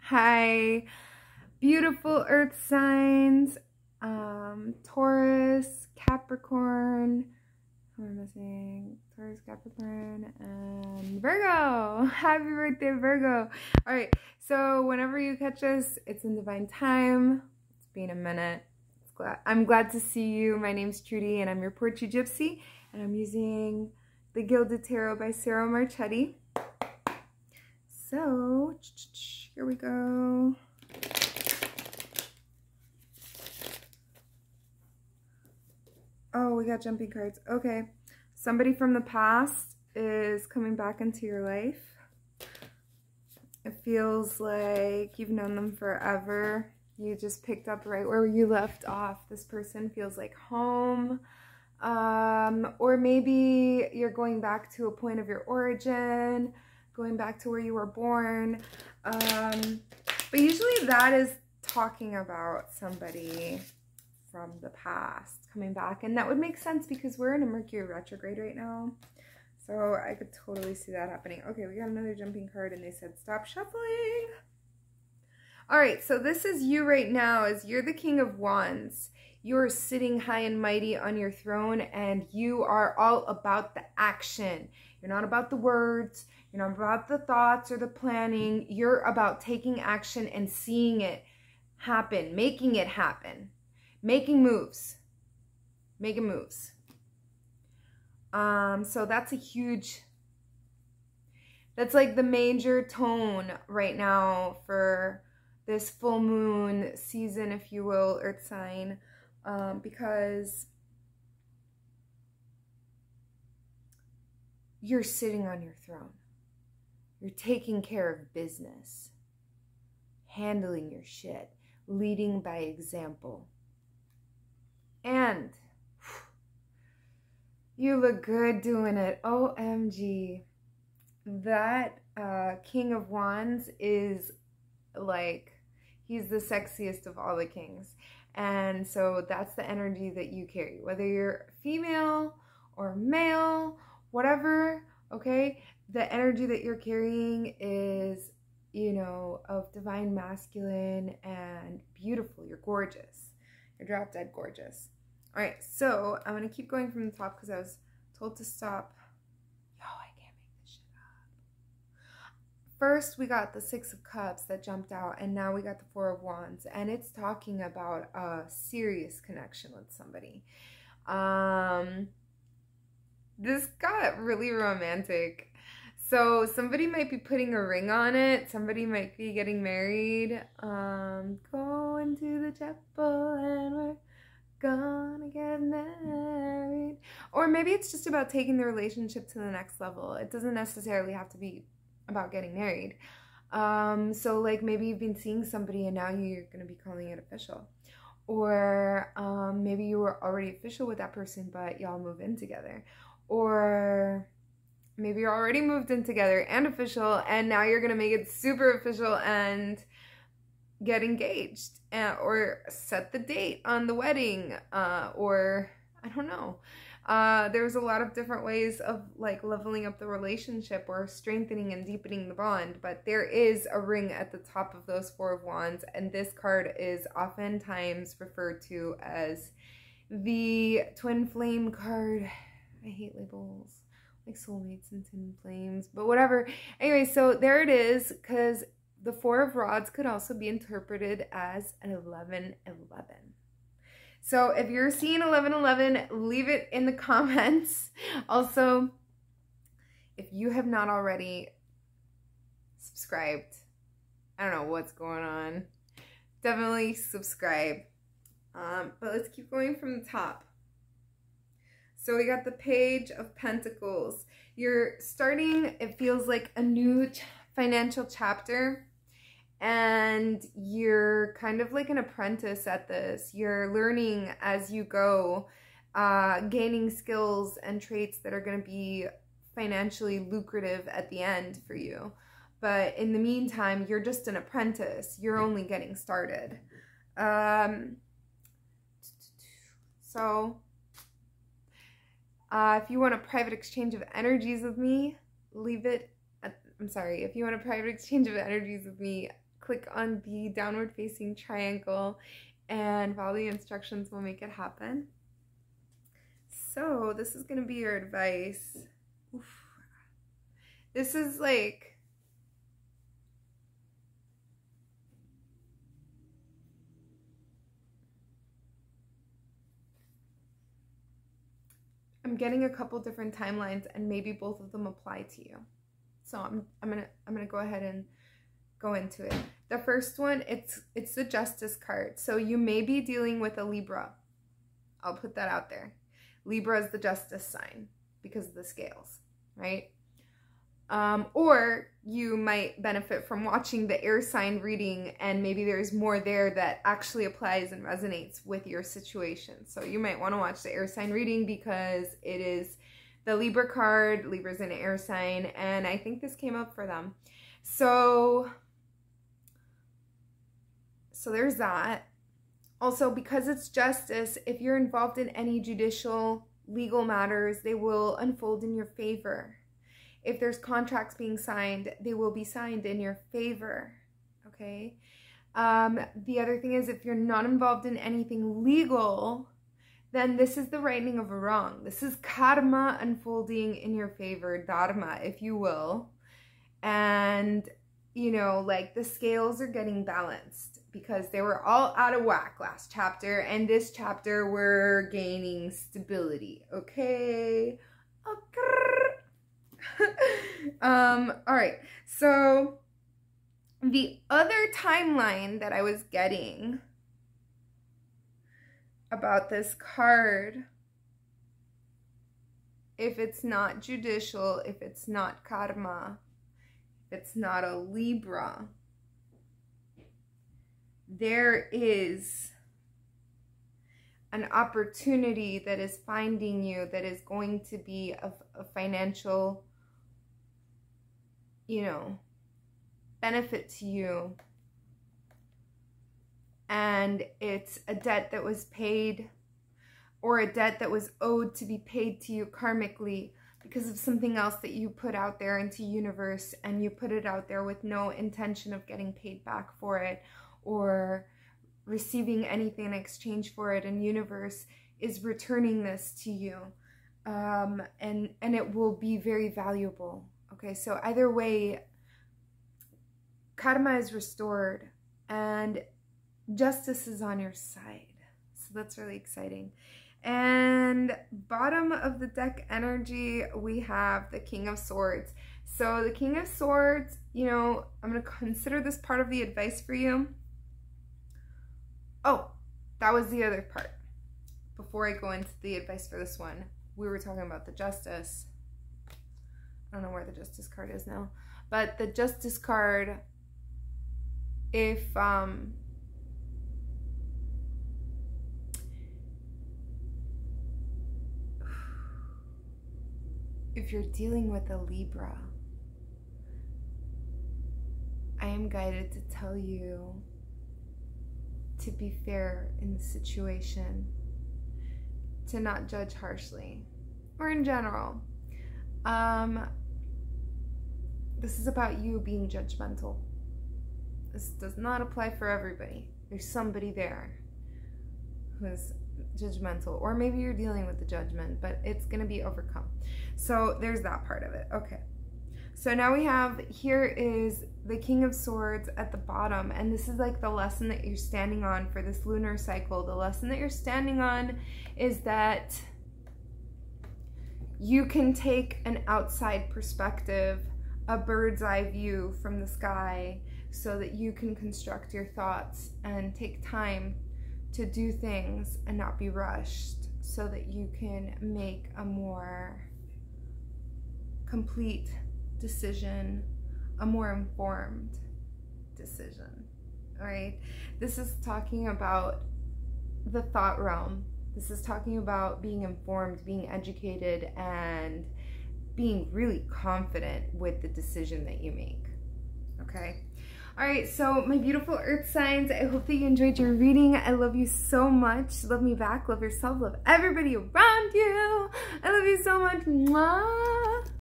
Hi, beautiful earth signs, Taurus, Capricorn, who am I missing? Taurus, Capricorn, and Virgo. Happy birthday, Virgo. All right, so whenever you catch us, it's in divine time. It's been a minute. I'm glad to see you. My name's Trudy, and I'm your Porchy Gypsy, and I'm using the Gilded Tarot by Sarah Marchetti. So, here we go. Oh, we got jumping cards. Okay. Somebody from the past is coming back into your life. It feels like you've known them forever. You just picked up right where you left off. This person feels like home. Or maybe you're going back to a point of your origin, going back to where you were born. But usually that is talking about somebody from the past coming back, and that would make sense because we're in a Mercury retrograde right now, so I could totally see that happening. Okay, we got another jumping card, and they said stop shuffling. All right, so this is you right now. As you're the King of Wands. You're sitting high and mighty on your throne, and you are all about the action. You're not about the words. You're not about the thoughts or the planning. You're about taking action and seeing it happen, making it happen, making moves, making moves. So that's a huge, that's like the major tone right now for this full moon season, if you will, earth sign, because you're sitting on your throne. You're taking care of business, handling your shit, leading by example. And you look good doing it. OMG. That King of Wands is like, he's the sexiest of all the kings. And so that's the energy that you carry, whether you're female or male, whatever, okay? The energy that you're carrying is, you know, of divine masculine and beautiful. You're gorgeous. You're drop dead gorgeous. All right, so I'm going to keep going from the top because I was told to stop. Yo, I can't make this shit up. First, we got the Six of Cups that jumped out, and now we got the Four of Wands, and it's talking about a serious connection with somebody. This got really romantic. So somebody might be putting a ring on it. Somebody might be getting married. Going to the chapel and we're gonna get married. Or maybe it's just about taking the relationship to the next level. It doesn't necessarily have to be about getting married. So like maybe you've been seeing somebody and now you're gonna be calling it official. Or maybe you were already official with that person, but y'all move in together. Or maybe you're already moved in together and official, and now you're going to make it super official and get engaged, or set the date on the wedding, or I don't know. There's a lot of different ways of like leveling up the relationship or strengthening and deepening the bond, but there is a ring at the top of those Four of Wands, and this card is oftentimes referred to as the twin flame card. I hate labels. Like soulmates and twin flames, but whatever. Anyway, so there it is, because the Four of Rods could also be interpreted as an 11-11. So if you're seeing 11-11, leave it in the comments. Also, if you have not already subscribed, I don't know what's going on, definitely subscribe. But let's keep going from the top. So we got the Page of Pentacles. You're starting, it feels like a new financial chapter, and you're kind of like an apprentice at this. You're learning as you go, gaining skills and traits that are going to be financially lucrative at the end for you. But in the meantime, you're just an apprentice. You're only getting started. If you want a private exchange of energies with me, leave it. If you want a private exchange of energies with me, click on the downward facing triangle and follow the instructions. Will make it happen. So this is going to be your advice. Oof. This is like, I'm getting a couple different timelines, and maybe both of them apply to you. So I'm gonna go ahead and go into it. The first one, it's the Justice card. So you may be dealing with a Libra. I'll put that out there. Libra is the Justice sign because of the scales, right? Or you might benefit from watching the air sign reading, and maybe there's more there that actually applies and resonates with your situation. So you might want to watch the air sign reading because it is the Libra card. Libra's an air sign, and I think this came up for them. So there's that. Also, because it's justice, if you're involved in any judicial, legal matters, they will unfold in your favor. If there's contracts being signed, they will be signed in your favor, okay? The other thing is, if you're not involved in anything legal, then this is the righting of a wrong. This is karma unfolding in your favor, dharma, if you will. And, you know, like the scales are getting balanced because they were all out of whack last chapter, and this chapter we're gaining stability, okay? All right, so the other timeline that I was getting about this card, if it's not judicial, if it's not karma, if it's not a Libra, there is an opportunity that is finding you that is going to be a financial, you know, benefit to you. And it's a debt that was paid, or a debt that was owed to be paid to you karmically because of something else that you put out there into universe, and you put it out there with no intention of getting paid back for it or receiving anything in exchange for it, and universe is returning this to you, and it will be very valuable. Okay, so either way, karma is restored and justice is on your side. So that's really exciting. And bottom of the deck energy, we have the King of Swords. So the King of Swords, you know, I'm going to consider this part of the advice for you. Oh, that was the other part. Before I go into the advice for this one, we were talking about the Justice. I don't know where the Justice card is now. But the Justice card, if you're dealing with a Libra, I am guided to tell you to be fair in the situation, to not judge harshly, or in general. This is about you being judgmental. This does not apply for everybody. There's somebody there who's judgmental, or maybe you're dealing with the judgment, but it's going to be overcome. So there's that part of it. Okay. So now we have, here is the King of Swords at the bottom, and this is like the lesson that you're standing on for this lunar cycle. The lesson that you're standing on is that you can take an outside perspective, a bird's eye view from the sky, so that you can construct your thoughts and take time to do things and not be rushed, so that you can make a more complete decision, a more informed decision. All right, this is talking about the thought realm. This is talking about being informed, being educated, and being really confident with the decision that you make. Okay. All right, so my beautiful earth signs, I hope that you enjoyed your reading. I love you so much. Love me back, love yourself, love everybody around you. I love you so much. Mwah.